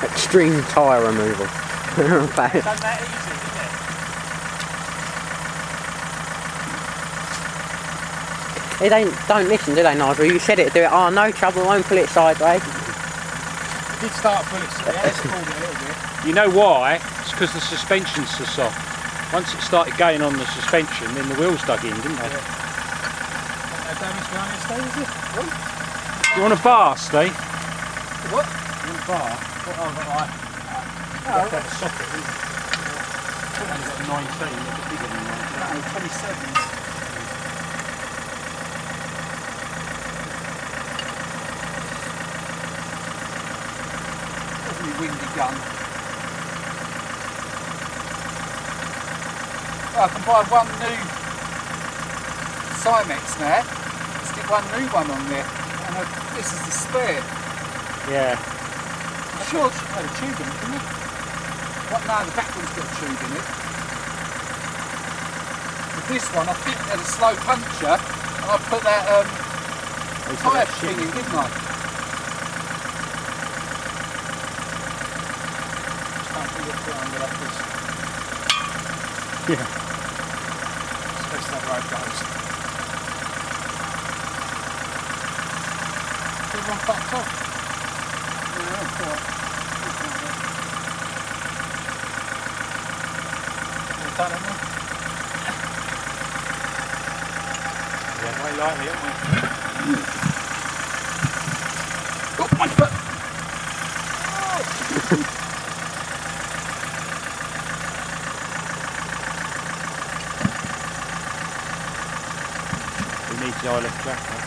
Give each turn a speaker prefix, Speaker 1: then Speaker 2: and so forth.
Speaker 1: Extreme tyre removal.
Speaker 2: It's not that easy, is it?
Speaker 1: They don't listen, do they, Nigel? You said it, do it. Oh, no trouble, won't pull it sideways.
Speaker 2: It did start to pull it sideways. It's pulled it a little bit.
Speaker 3: You know why? It's because the suspension's so soft. Once it started going on the suspension, then the wheels dug in, didn't they?
Speaker 2: Yeah. Damage behind it, Steve, is it? What?
Speaker 3: You want a bar, Steve?
Speaker 2: What? You want a bar? What? Oh, right. Oh, that's a socket, isn't it? I've only got a 19, it's bigger than 19. No, 27. That's a windy gun. I can buy one new simex now, stick one new one on there, and this is the spare.
Speaker 3: Yeah.
Speaker 2: I'm sure it had a tube in it, didn't it? What, no, the back one's got a tube in it. With this one, I think there's a slow puncture, and I put that tyre thing in, didn't I? Just can't think of it under like this.
Speaker 3: Yeah.
Speaker 2: That road goes. Everyone fucked off. Yeah, I'm quite. We've done it, haven't we?
Speaker 3: Yeah, very lightly, haven't we?
Speaker 2: Oh, my foot!
Speaker 3: We need the oil extractor.